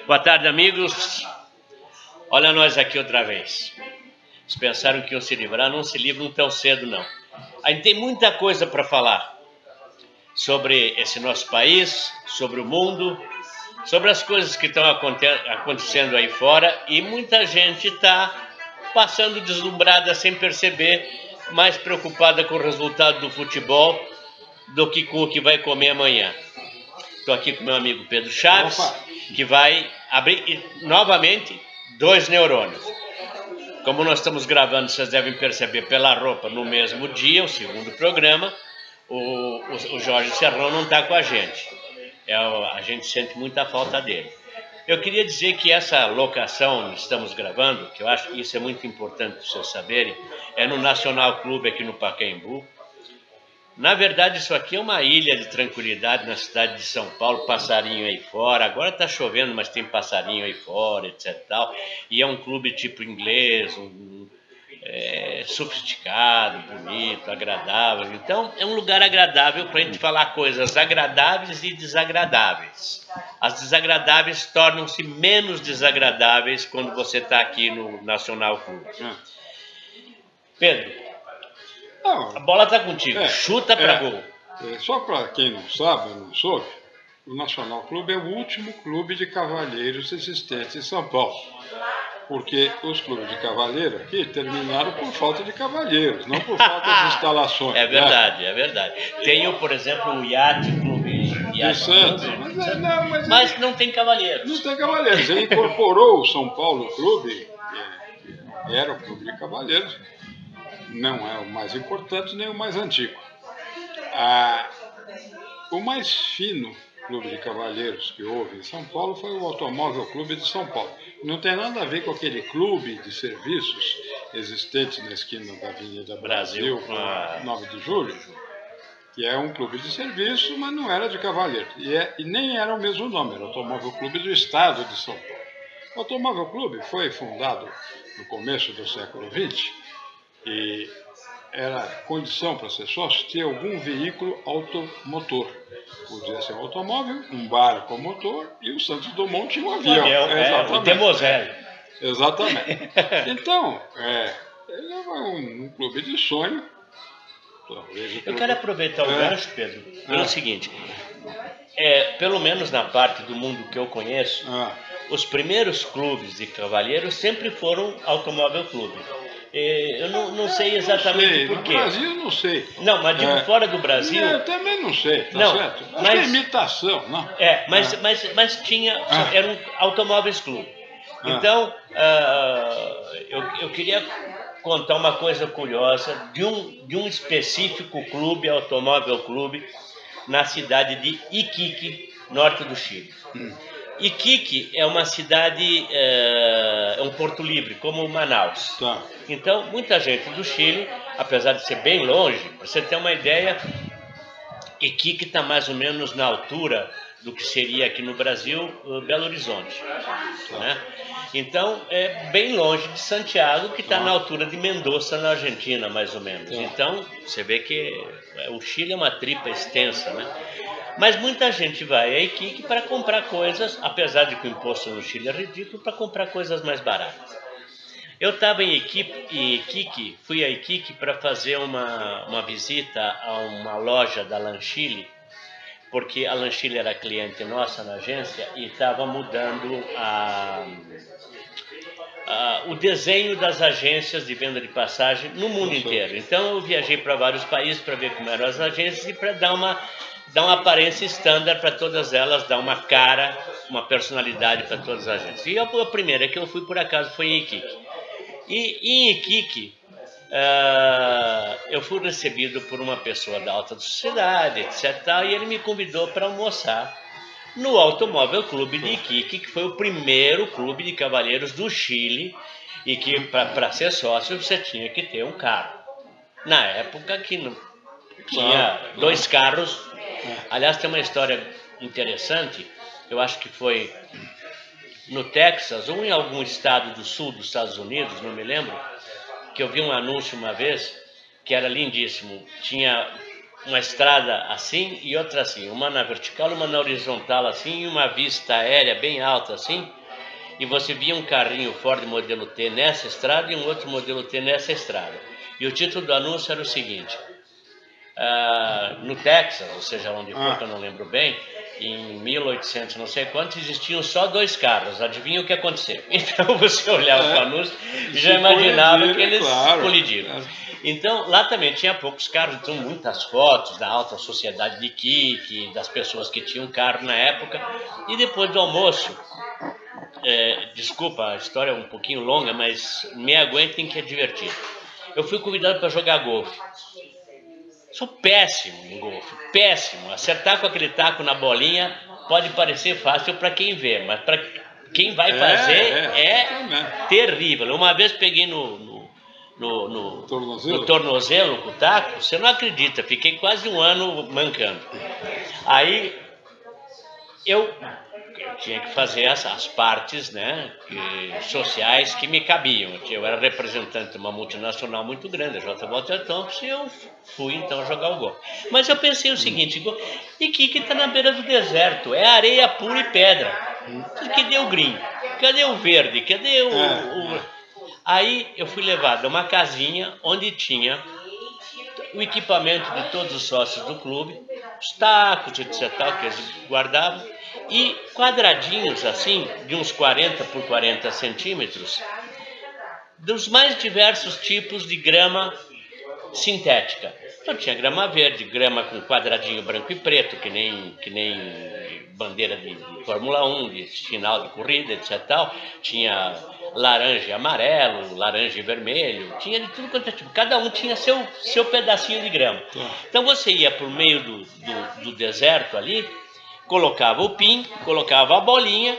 Boa tarde, amigos. Olha nós aqui outra vez. Eles pensaram que iam se livrar, não se livram tão cedo, não. A gente tem muita coisa para falar sobre esse nosso país, sobre o mundo, sobre as coisas que estão acontecendo aí fora, e muita gente está passando deslumbrada sem perceber, mais preocupada com o resultado do futebol do que com o que vai comer amanhã. Estou aqui com meu amigo Pedro Chaves, que vai abrir novamente 2 neurônios. Como nós estamos gravando, vocês devem perceber pela roupa, no mesmo dia, o segundo programa, o Jorge Serrão não está com a gente. A gente sente muita falta dele. Eu queria dizer que essa locação que estamos gravando, que eu acho que isso é muito importante vocês saberem, é no Nacional Clube aqui no Pacaembu. Na verdade, isso aqui é uma ilha de tranquilidade na cidade de São Paulo, passarinho aí fora. Agora está chovendo, mas tem passarinho aí fora, etc. Tal. E é um clube tipo inglês, sofisticado, bonito, agradável. Então, é um lugar agradável para a gente falar coisas agradáveis e desagradáveis. As desagradáveis tornam-se menos desagradáveis quando você está aqui no Nacional Clube. Pedro, a bola está contigo. Chuta para gol. Só para quem não sabe, não soube, o Nacional Clube é o último clube de cavalheiros existente em São Paulo. Porque os clubes de cavalheiro aqui terminaram por falta de cavalheiros, não por falta de instalações. É verdade, é verdade. Tem, por exemplo, o Yacht Clube de Santos, mas não tem cavalheiros. Não tem cavalheiros. Ele incorporou o São Paulo Clube, que era o clube de cavalheiros. Não é o mais importante nem o mais antigo. O mais fino clube de cavalheiros que houve em São Paulo foi o Automóvel Clube de São Paulo. Não tem nada a ver com aquele clube de serviços existente na esquina da Avenida Brasil, com 9 de julho, que é um clube de serviço, mas não era de cavalheiros. E nem era o mesmo nome, era o Automóvel Clube do Estado de São Paulo. O Automóvel Clube foi fundado no começo do século XX, e era condição para ser sócio ter algum veículo automotor. Podia ser um automóvel, um barco a motor, e o Santos Dumont tinha um avião. O Demoselle. Exatamente. Então, ele é um clube de sonho. Eu quero aproveitar o gancho, Pedro, pelo seguinte. Pelo menos na parte do mundo que eu conheço, os primeiros clubes de cavalheiros sempre foram Automóvel Clube. Eu não sei exatamente por quê. No Brasil, não sei. Não, mas digo fora do Brasil. Eu também não sei, tá certo? Mas é imitação, não? Mas tinha. Eram Automóveis Clube. Então, eu queria contar uma coisa curiosa de um específico clube, Automóvel Clube, na cidade de Iquique, norte do Chile. Iquique é uma cidade, é um porto livre, como Manaus. Tá. Então, muita gente do Chile, apesar de ser bem longe, para você ter uma ideia, Iquique está mais ou menos na altura do que seria aqui no Brasil, Belo Horizonte. Né? Então, é bem longe de Santiago, que está na altura de Mendoza, na Argentina, mais ou menos. Então, você vê que o Chile é uma tripa extensa, né? Mas muita gente vai a Iquique para comprar coisas, apesar de que o imposto no Chile é ridículo, para comprar coisas mais baratas. Eu estava em Iquique, fui a Iquique para fazer uma visita a uma loja da Lanchile, porque a Lanchile era cliente nossa na agência e estava mudando o desenho das agências de venda de passagem no mundo inteiro. Então eu viajei para vários países para ver como eram as agências e para dar uma aparência estándar para todas elas, dar uma cara, uma personalidade para todas as agências. E a primeira que eu fui, por acaso, foi em Iquique. E em Iquique, eu fui recebido por uma pessoa da alta sociedade, etc. E ele me convidou para almoçar no Automóvel Clube de Iquique, que foi o primeiro clube de cavalheiros do Chile, e que para ser sócio você tinha que ter um carro. Na época que não tinha 2 carros. Aliás, tem uma história interessante, eu acho que foi no Texas ou em algum estado do sul dos Estados Unidos, não me lembro, que eu vi um anúncio uma vez que era lindíssimo. Tinha uma estrada assim e outra assim, uma na vertical, uma na horizontal assim, e uma vista aérea bem alta assim, e você via um carrinho Ford modelo T nessa estrada e um outro modelo T nessa estrada. E o título do anúncio era o seguinte: no Texas, ou seja, onde for, que eu não lembro bem, em 1800 não sei quantos, existiam só 2 carros. Adivinha o que aconteceu? Então você olhava o anúncio e já imaginava que eles colidiram. Então lá também tinha poucos carros, então muitas fotos da alta sociedade de Kik, das pessoas que tinham carro na época. E depois do almoço, desculpa, a história é um pouquinho longa, mas me aguentem que é divertido. Eu fui convidado para jogar golfe. Sou péssimo em golfe, péssimo. Acertar com aquele taco na bolinha pode parecer fácil para quem vê, mas para quem vai fazer é terrível. Uma vez peguei no tornozelo com o taco, você não acredita, fiquei quase um ano mancando. Aí eu tinha que fazer as partes, né, sociais que me cabiam. Eu era representante de uma multinacional muito grande, a J. Walter Thompson, e eu fui então jogar o golfe. Mas eu pensei o seguinte: e que está na beira do deserto, é areia pura e pedra. Cadê o green? Cadê o verde? Cadê o... Aí eu fui levado a uma casinha onde tinha o equipamento de todos os sócios do clube, os tacos, etc., que eles guardavam, e quadradinhos assim, de uns 40 por 40 centímetros, dos mais diversos tipos de grama sintética. Então tinha grama verde, grama com quadradinho branco e preto, que nem bandeira de Fórmula 1, de final de corrida, etc. Tinha laranja e amarelo, laranja e vermelho, tinha de tudo quanto é tipo. Cada um tinha seu pedacinho de grama. Então você ia por meio do deserto ali, colocava o pin, colocava a bolinha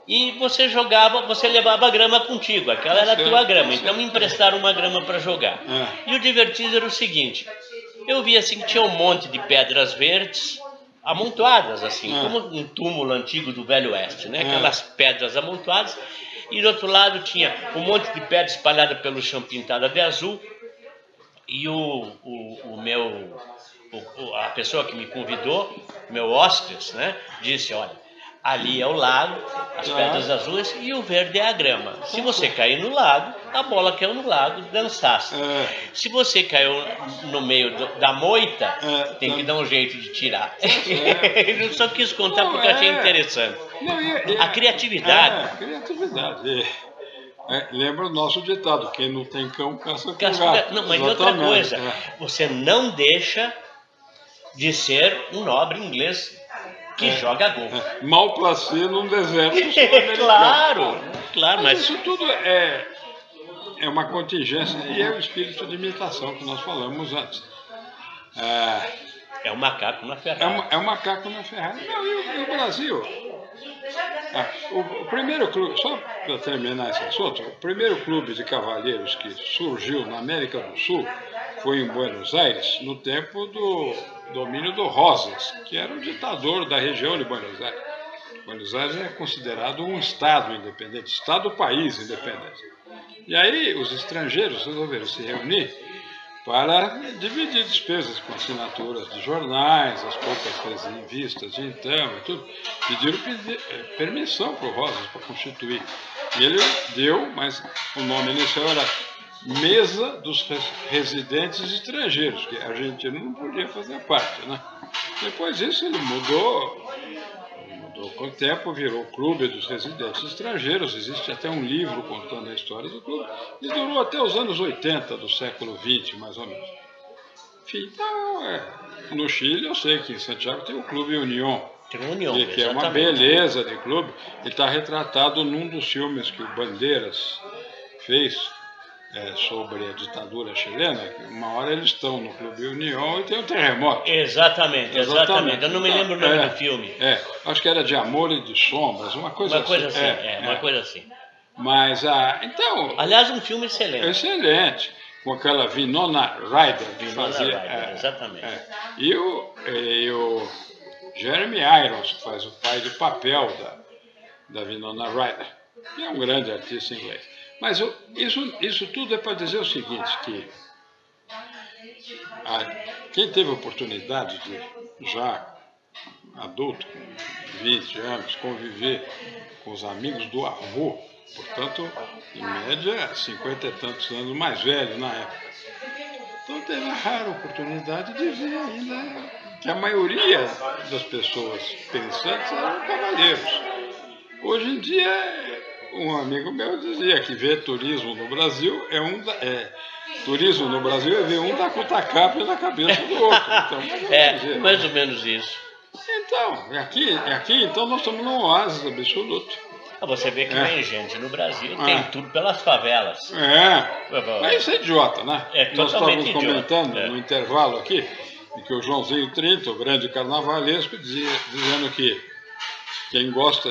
e você jogava, você levava a grama contigo, aquela era a tua grama, então me emprestaram uma grama para jogar. E o divertido era o seguinte: eu via assim que tinha um monte de pedras verdes amontoadas, assim, como um túmulo antigo do Velho Oeste, né? Aquelas pedras amontoadas, e do outro lado tinha um monte de pedra espalhada pelo chão pintada de azul, e a pessoa que me convidou, meu hóspede, né, disse: olha, ali é o lago, as pedras azuis, e o verde é a grama. Se você cair no lago, a bola caiu no lago, dançasse. Se você caiu no meio da moita, tem que dar um jeito de tirar. Eu só quis contar porque eu achei interessante. A criatividade. Lembra o nosso ditado: quem não tem cão, caça com gato. Não, mas outra coisa, você não deixa de ser um nobre inglês que joga golfe. Mal placê num deserto. Claro, mas isso tudo é uma contingência e é o espírito de imitação que nós falamos antes. É um macaco na Ferrari. É um macaco na Ferrari. Não, e o Brasil? O primeiro clube, só para terminar esse assunto, o primeiro clube de cavalheiros que surgiu na América do Sul foi em Buenos Aires, no tempo do domínio do Rosas, que era o ditador da região de Buenos Aires. Buenos Aires é considerado um estado independente, estado-país independente. E aí os estrangeiros resolveram se reunir para dividir despesas com assinaturas de jornais, as poucas revistas de então e tudo. Pediram permissão para o Rosas para constituir. E ele deu, mas o nome inicial era Mesa dos Residentes Estrangeiros, que a Argentina não podia fazer parte, né? Depois disso ele mudou com o tempo, virou Clube dos Residentes Estrangeiros. Existe até um livro contando a história do clube, e durou até os anos 80 do século XX, mais ou menos. Enfim, então, no Chile eu sei que em Santiago tem o Clube União, que é uma beleza de clube, e está retratado num dos filmes que o Bandeiras fez sobre a ditadura chilena, que uma hora eles estão no Clube União e tem um terremoto. Exatamente. Eu não me lembro o nome do filme. Acho que era De Amor e de Sombras, uma coisa assim. Mas, então... Aliás, um filme excelente. Excelente, com aquela Winona Ryder. Exatamente. E o Jeremy Irons, que faz o pai do papel da Winona Ryder, que é um grande artista inglês. Mas isso tudo é para dizer o seguinte, que quem teve a oportunidade de já adulto, com 20 anos, conviver com os amigos do avô, portanto, em média, 50 e tantos anos mais velho na época. Então teve a rara oportunidade de ver ainda que a maioria das pessoas pensantes eram cavalheiros. Hoje em dia, um amigo meu dizia que ver turismo no Brasil turismo no Brasil é ver um dar com o tacape na cabeça do outro. Então, mais ou menos isso. Então, aqui então nós estamos num oásis absoluto. Você vê que vem gente no Brasil, tem tudo pelas favelas. Mas isso é idiota, né? Nós estávamos comentando idiota. No intervalo aqui, que o Joãozinho 30, o grande carnavalesco, dizendo que quem gosta,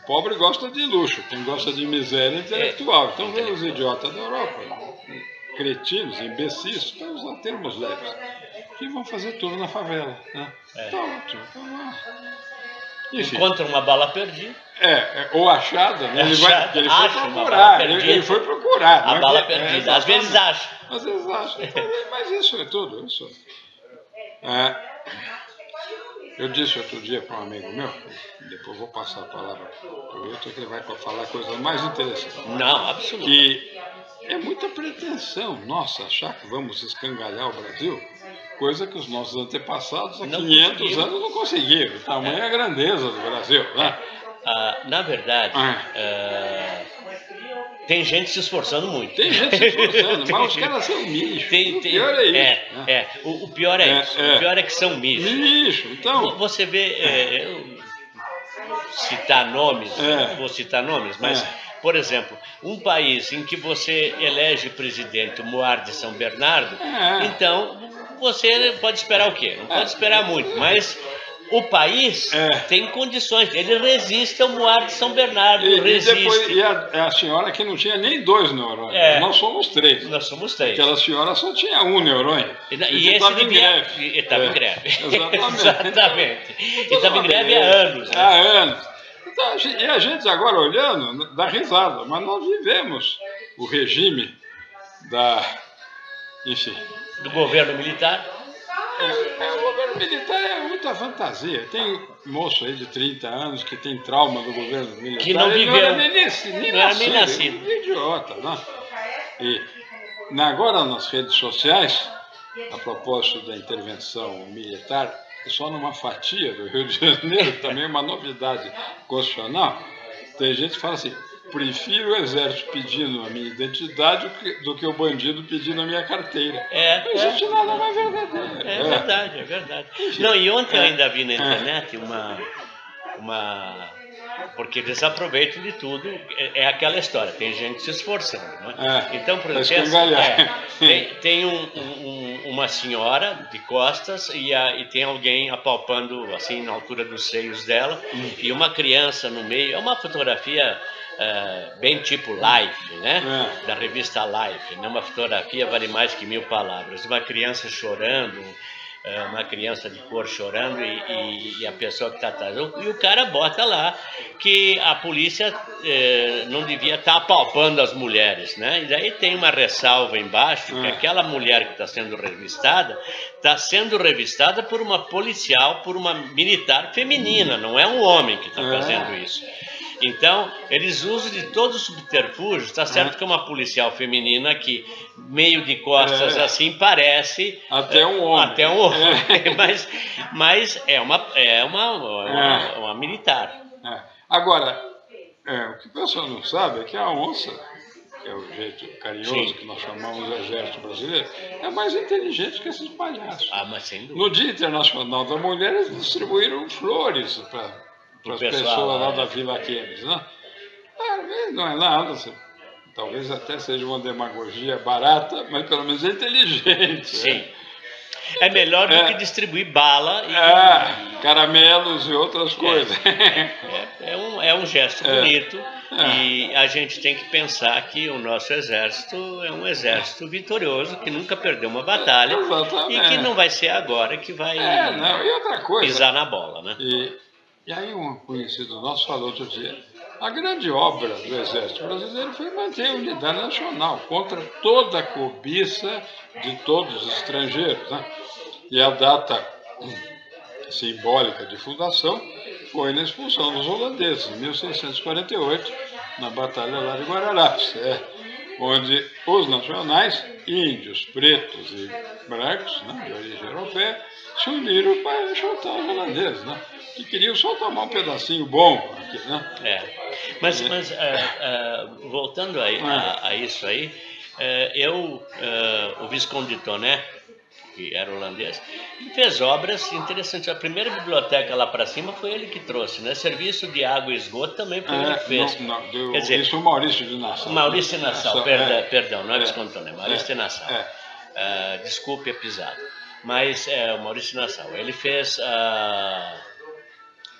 pobre gosta de luxo, quem gosta de miséria é intelectual. Então vem os idiotas da Europa, cretinos, imbecis, para usar termos leves, que vão fazer tudo na favela. Né? Tá ótimo, então lá. Encontra uma bala perdida. Ou achada, né? Ele foi procurar. Ele foi procurar. A bala perdida. Às vezes acha. Às vezes acha. Mas isso é tudo. Isso. Eu disse outro dia para um amigo meu, depois vou passar a palavra para o outro, que ele vai falar coisas mais interessantes. Não, absolutamente. Que é muita pretensão nossa achar que vamos escangalhar o Brasil, coisa que os nossos antepassados há 500 anos não conseguiram. Tamanha a grandeza do Brasil. Né? Na verdade, tem gente se esforçando muito. Tem gente se esforçando, mas os caras são lixo. O pior é isso. O pior é isso. O pior é que são lixo. Lixo, então. Você vê, citar nomes, não vou citar nomes, mas, por exemplo, um país em que você elege presidente o Moar de São Bernardo, então você pode esperar o quê? Não pode esperar muito, mas o país tem condições, ele resiste ao Moar de São Bernardo, resiste. A senhora que não tinha nem 2 neurônios, nós somos 3. Nós somos 3. Aquela senhora só tinha 1 neurônio. E estava em greve. E estava em greve. Exatamente. E estava em greve há anos. Há anos. Então, e a gente agora olhando, dá risada, mas nós vivemos o regime do governo militar. O governo militar é muita fantasia. Tem moço aí de 30 anos que tem trauma do governo militar. Que não viveu. Não era nem nascido. É idiota, né? E agora nas redes sociais, a propósito da intervenção militar, só numa fatia do Rio de Janeiro, também uma novidade constitucional, tem gente que fala assim: prefiro o exército pedindo a minha identidade do que o bandido pedindo a minha carteira. Não existe nada mais verdadeiro. É verdade. Não, e ontem eu ainda vi na internet porque eles aproveitam de tudo, é aquela história, tem gente se esforçando. Né? Então, por exemplo, tem uma senhora de costas e tem alguém apalpando assim na altura dos seios dela e uma criança no meio. É uma fotografia bem tipo Life, né? Da revista Life, né? Uma fotografia vale mais que 1000 palavras. Uma criança chorando, uma criança de cor chorando e a pessoa que está atrás. E o cara bota lá que a polícia não devia estar apalpando as mulheres, né? E daí tem uma ressalva embaixo que aquela mulher que está sendo revistada por uma policial, por uma militar feminina, não é um homem que está fazendo isso. Então, eles usam de todos os subterfúgios. Está certo que é uma policial feminina que, meio de costas assim, parece... Até um homem. Mas é uma militar. Agora, o que o pessoal não sabe é que a onça, que é o jeito carinhoso que nós chamamos do exército brasileiro, é mais inteligente que esses palhaços. Mas sem dúvida. No Dia Internacional da Mulher, eles distribuíram flores para as pessoas lá da Vila Kennedy, né? Não é nada, talvez até seja uma demagogia barata, mas pelo menos é inteligente. Sim. É melhor do que distribuir bala caramelos e outras coisas. É um gesto bonito e a gente tem que pensar que o nosso exército é um exército vitorioso, que nunca perdeu uma batalha. Exatamente. E que não vai ser agora que vai e outra coisa, pisar na bola, né? E aí um conhecido nosso falou outro dia: a grande obra do Exército Brasileiro foi manter a unidade nacional contra toda a cobiça de todos os estrangeiros. Né? E a data simbólica de fundação foi na expulsão dos holandeses, em 1648, na Batalha lá de Guararapes, onde os nacionais, índios, pretos e brancos, né, de origem europeia, se uniram para chutar os holandeses, né, que queriam só tomar um pedacinho bom aqui, né? Mas voltando a isso aí, o Visconde de Toné, que era holandês, ele fez obras interessantes. A primeira biblioteca lá para cima foi ele que trouxe, né? Serviço de água e esgoto também foi ele que fez. Quer dizer, isso é o Maurício de Nassau. Maurício de Nassau, perdão, não é Visconde de Toné, Maurício de Nassau. Desculpe a pisada. Mas o Maurício de Nassau, ele fez...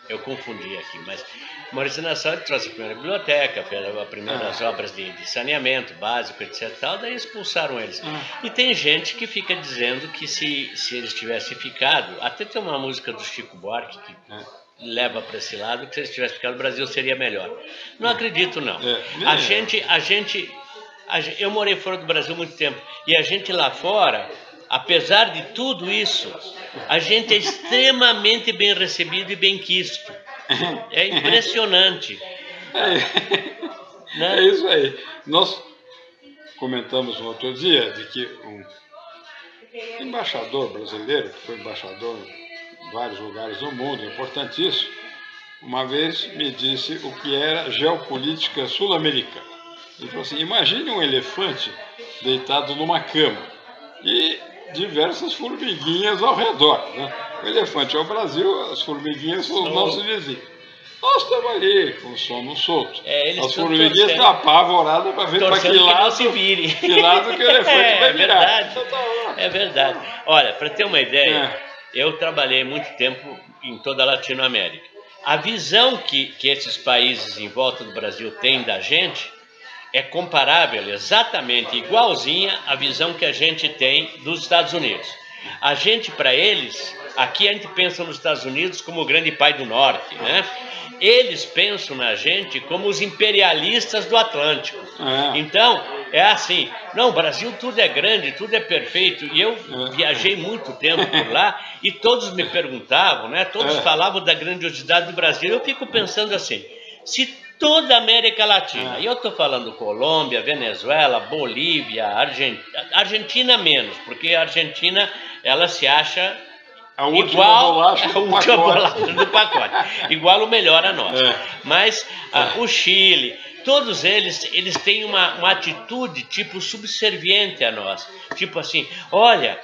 eu confundi aqui, mas Maurício de Nassau trouxe a primeira biblioteca, fez as primeiras obras de saneamento básico, etc. Daí expulsaram eles. E tem gente que fica dizendo que se eles tivessem ficado, até tem uma música do Chico Buarque que leva para esse lado, que se eles tivessem ficado, o Brasil seria melhor. Não acredito, não. Eu morei fora do Brasil há muito tempo, e a gente lá fora, apesar de tudo isso, a gente é extremamente bem recebido e bem quisto. É impressionante. É isso aí. Nós comentamos no outro dia de que um embaixador brasileiro, que foi embaixador em vários lugares do mundo, importantíssimo, uma vez me disse o que era geopolítica sul-americana. Ele falou assim, imagine um elefante deitado numa cama e diversas formiguinhas ao redor, né? O elefante é o Brasil, as formiguinhas são os nossos vizinhos. Nós estamos ali com o sono solto. As formiguinhas estão apavoradas para ver para que lado que o elefante vai virar. É verdade. Olha, para ter uma ideia, eu trabalhei muito tempo em toda a Latinoamérica. A visão que esses países em volta do Brasil têm da gente é comparável, exatamente igualzinha à visão que a gente tem dos Estados Unidos. A gente, para eles, aqui a gente pensa nos Estados Unidos como o grande pai do norte, né? Eles pensam na gente como os imperialistas do Atlântico. Então, é assim, não, o Brasil tudo é grande, tudo é perfeito. E eu viajei muito tempo por lá e todos me perguntavam, né? Todos falavam da grandiosidade do Brasil. Eu fico pensando assim, se toda a América Latina, e eu estou falando Colômbia, Venezuela, Bolívia, Argentina menos, porque a Argentina, ela se acha a última bolacha do pacote, igual o melhor a nós. Mas o Chile, todos eles têm uma atitude tipo subserviente a nós. Tipo assim, olha,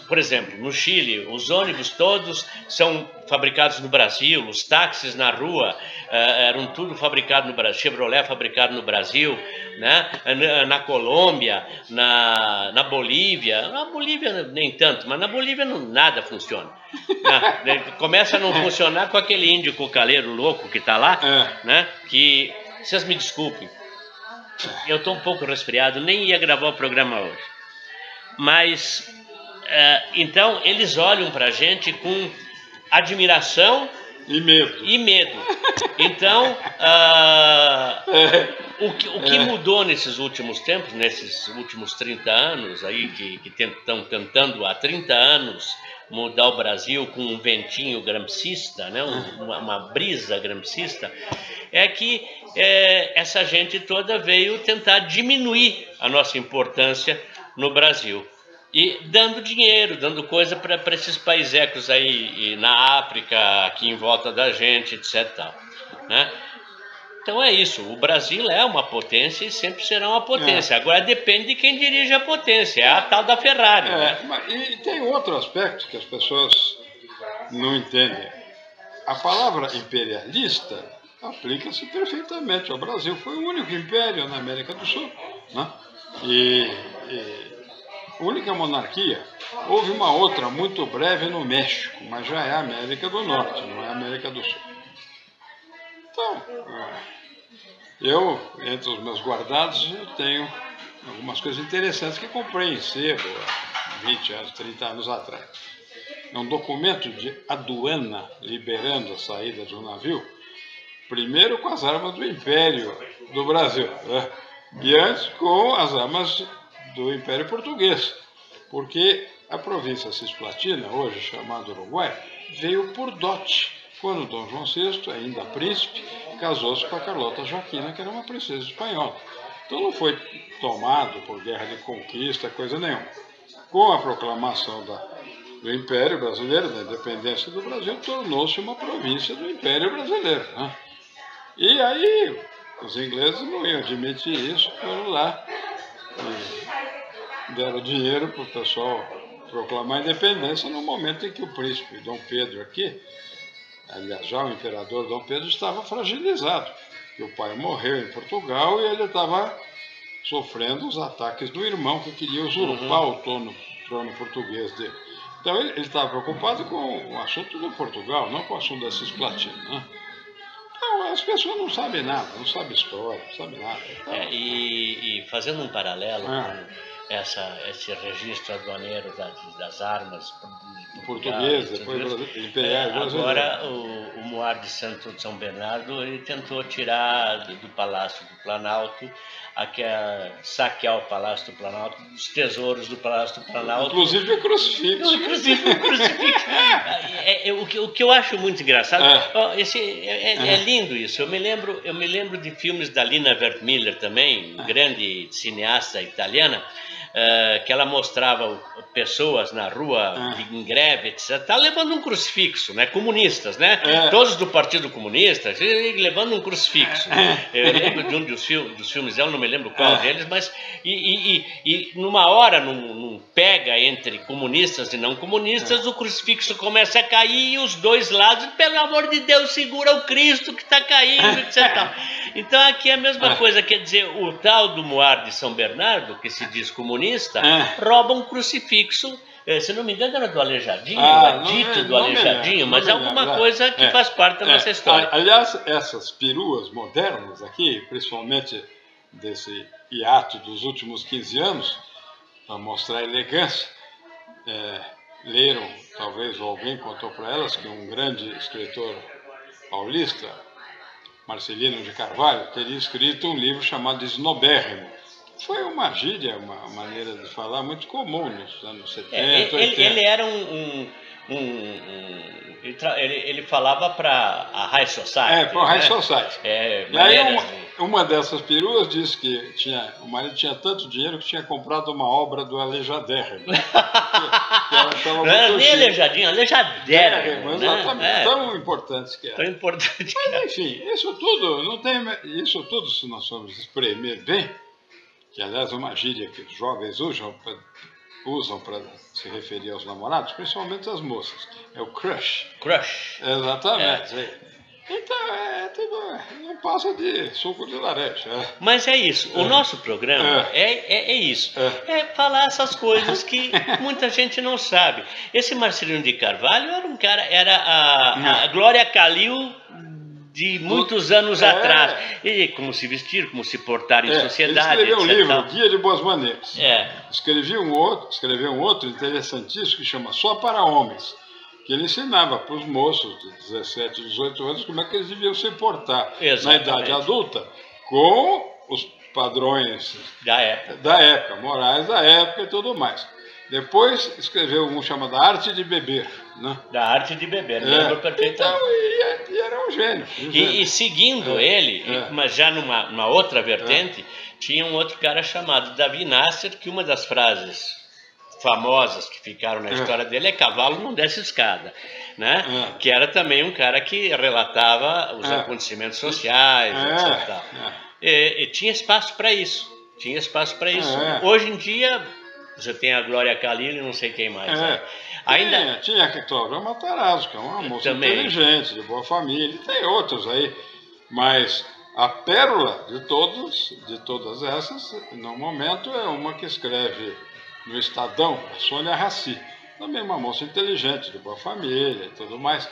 por exemplo, no Chile, os ônibus todos são fabricados no Brasil, os táxis na rua eram tudo fabricado no Brasil, Chevrolet fabricado no Brasil, né? Na Colômbia, na Bolívia, nem tanto, mas na Bolívia nada funciona. Começa a não funcionar com aquele índio cocaleiro louco que está lá, né? Que, vocês me desculpem, eu estou um pouco resfriado, nem ia gravar o programa hoje. Mas, então, eles olham para a gente com admiração e medo. Então, o que mudou nesses últimos tempos, nesses últimos 30 anos, aí, que estão tentando há 30 anos mudar o Brasil com um ventinho gramscista, né? uma brisa gramscista, é que essa gente toda veio tentar diminuir a nossa importância no Brasil. E dando dinheiro, dando coisa para esses paisecos aí na África, aqui em volta da gente, etc. Né? Então é isso, o Brasil é uma potência e sempre será uma potência. Agora depende de quem dirige a potência, é a tal da Ferrari. Né? E tem outro aspecto que as pessoas não entendem. A palavra imperialista aplica-se perfeitamente ao Brasil. Foi o único império na América do Sul. Né? Única monarquia. Houve uma outra muito breve no México, mas já é a América do Norte, não é a América do Sul. Então, eu, entre os meus guardados, eu tenho algumas coisas interessantes que comprei em sebo há 20 anos, 30 anos atrás. É um documento de aduana liberando a saída de um navio, primeiro com as armas do Império do Brasil, né? E antes com as armas do Império Português, porque A província cisplatina, hoje chamada Uruguai, veio por dote, quando Dom João VI, ainda príncipe, casou-se com a Carlota Joaquina, que era uma princesa espanhola. Então não foi tomado por guerra de conquista, coisa nenhuma. Com a proclamação do Império Brasileiro, da independência do Brasil, tornou-se uma província do Império Brasileiro, né? E aí os ingleses não iam admitir isso, foram lá e deram dinheiro para o pessoal proclamar a independência no momento em que o príncipe Dom Pedro aqui, aliás, já o imperador Dom Pedro, estava fragilizado. Que o pai morreu em Portugal e ele estava sofrendo os ataques do irmão que queria usurpar o trono português dele. Então ele estava preocupado com o assunto do Portugal, não com o assunto da Cisplatina, né? Então as pessoas não sabem nada, não sabem história, não sabem nada. Então, e fazendo um paralelo com esse registro aduaneiro das armas português, depois imperiais brasileiros. Agora o Moar de São Bernardo, ele tentou tirar do Palácio do Planalto, saquear o Palácio do Planalto, os tesouros do Palácio do Planalto. Inclusive o crucifixo. O que eu acho muito engraçado, é lindo isso. Eu me lembro de filmes da Lina Wertmüller também, grande cineasta italiana, que ela mostrava pessoas na rua em greve, etc., tá levando um crucifixo, né? Comunistas, né? Todos do Partido Comunista, levando um crucifixo. Eu lembro de um dos filmes dela, não me lembro qual deles, mas e numa hora, num pega entre comunistas e não comunistas, o crucifixo começa a cair e os dois lados, pelo amor de Deus, segura o Cristo que está caindo, etc. Então aqui é a mesma coisa, quer dizer, o tal do Moar de São Bernardo, que se diz comunista, rouba um crucifixo, se não me engano era do Aleijadinho, dito do Aleijadinho, mas é alguma coisa que faz parte da nossa história. Aliás, essas peruas modernas aqui, principalmente desse hiato dos últimos 15 anos, para mostrar a elegância, leram, talvez alguém contou para elas, que um grande escritor paulista, Marcelino de Carvalho, teria escrito um livro chamado Snobérrimo. Foi uma gíria, uma maneira de falar muito comum nos anos 70, 80. Ele era ele falava para a High Society. Para a High Society. E aí uma dessas peruas disse que o marido tinha tanto dinheiro que tinha comprado uma obra do Aleijadérrimo. Não era nem Aleijadinho, Aleijadérrimo. Exatamente, tão importante que era. Tão importante que era. Mas enfim, isso tudo, se nós formos espremer bem, que aliás é uma gíria que os jovens usam para se referir aos namorados, principalmente as moças. É o crush. Crush. Exatamente. Então, tudo não passa de suco de laranja. Mas é isso. O nosso programa é isso. É falar essas coisas que muita gente não sabe. Esse Marcelino de Carvalho era um cara, era a Glória Calil de muitos anos atrás. E como se vestir, como se portar em sociedade. Ele escreveu um livro, Guia de Boas Maneiras. Escreveu um outro interessantíssimo que chama Só para Homens, que ele ensinava para os moços de 17, 18 anos como é que eles deviam se portar na idade adulta com os padrões da época, morais da época e tudo mais. Depois escreveu um chamado Arte de Beber. Né? Da Arte de Beber, lembro perfeitamente. Então, e era um gênio. E seguindo ele, mas já numa outra vertente, tinha um outro cara chamado Davi Nasser, que uma das frases famosas que ficaram na história dele é cavalo não desce escada, né? Que era também um cara que relatava os acontecimentos sociais, etc. E tinha espaço para isso. Hoje em dia você tem a Glória Calil e não sei quem mais. Tinha a Cláudia Matarazzo, que é uma moça inteligente, de boa família, tem outros aí, mas a pérola de todas essas, no momento, é uma que escreve no Estadão, a Sônia Raci, também uma moça inteligente, de boa família e tudo mais,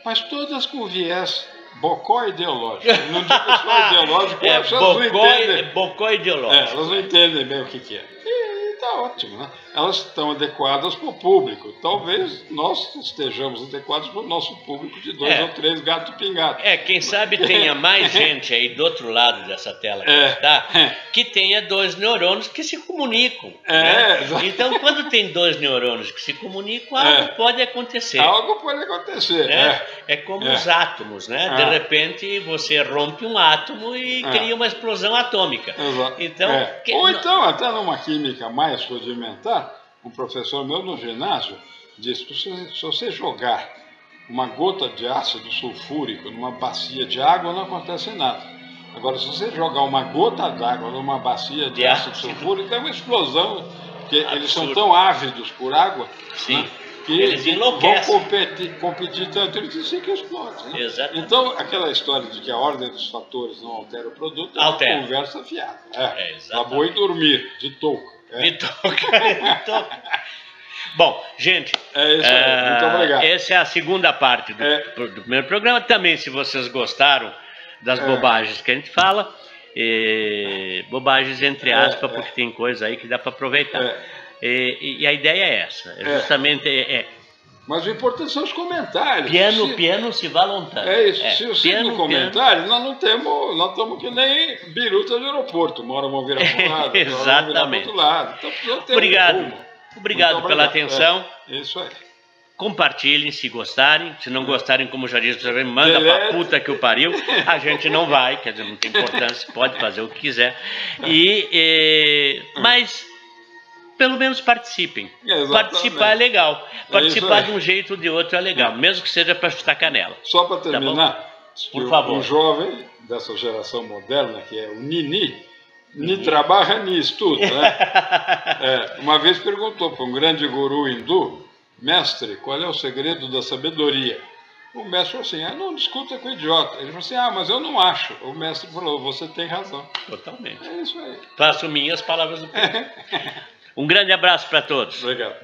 mas todas com viés bocó ideológico. Não digo só ideológico, as pessoas não entendem. Bocó ideológico. Elas não entendem bem o que é. E tá ótimo, né? elas estão adequadas para o público. Talvez nós estejamos adequados para o nosso público de 2 ou 3 gato pingado. Quem sabe tenha mais gente aí do outro lado dessa tela que está, que tenha 2 neurônios que se comunicam. Né? Então, quando tem 2 neurônios que se comunicam, algo pode acontecer. Algo pode acontecer. Né? É como os átomos, né? De repente você rompe um átomo e cria uma explosão atômica. Exato. Então, Ou então, até numa química mais rudimentar, um professor meu no ginásio disse que se você jogar uma gota de ácido sulfúrico numa bacia de água, não acontece nada. Agora, se você jogar uma gota d'água numa bacia de ácido sulfúrico, é uma explosão, porque eles são tão ávidos por água, né, que eles enlouquecem. Vão competir tanto, eles dizem que explodem. Né? Exatamente. Então, aquela história de que a ordem dos fatores não altera o produto é uma conversa fiada. Ela boa e dormir, de touca. De touca. Bom, gente, é isso aí. Muito obrigado. Essa é a segunda parte do primeiro programa. Também, se vocês gostaram das bobagens que a gente fala, bobagens entre aspas, porque tem coisa aí que dá para aproveitar. E a ideia é essa, justamente Mas o importante são os comentários. Piano se valontando. É isso. Se você no comentário, nós não temos, nós estamos que nem biruta do aeroporto. Uma hora vão virar para um lado, exatamente. Vão virar para outro lado. Então, obrigado pela atenção. Isso aí. Compartilhem se gostarem. Se não gostarem, como já disse, manda pra puta que o pariu. A gente não vai, quer dizer, não tem importância, pode fazer o que quiser. Mas pelo menos participem. Participar é legal. Participar de um jeito ou de outro é legal, mesmo que seja para chutar canela. Só para terminar, por favor. Um jovem dessa geração moderna, que é o Nini trabalha nem estuda, né? Uma vez perguntou para um grande guru hindu: mestre, qual é o segredo da sabedoria? O mestre falou assim: não discuta com o idiota. Ele falou assim: mas eu não acho. O mestre falou: você tem razão. Totalmente. É isso aí. Faço minhas palavras do povo. Um grande abraço para todos. Obrigado.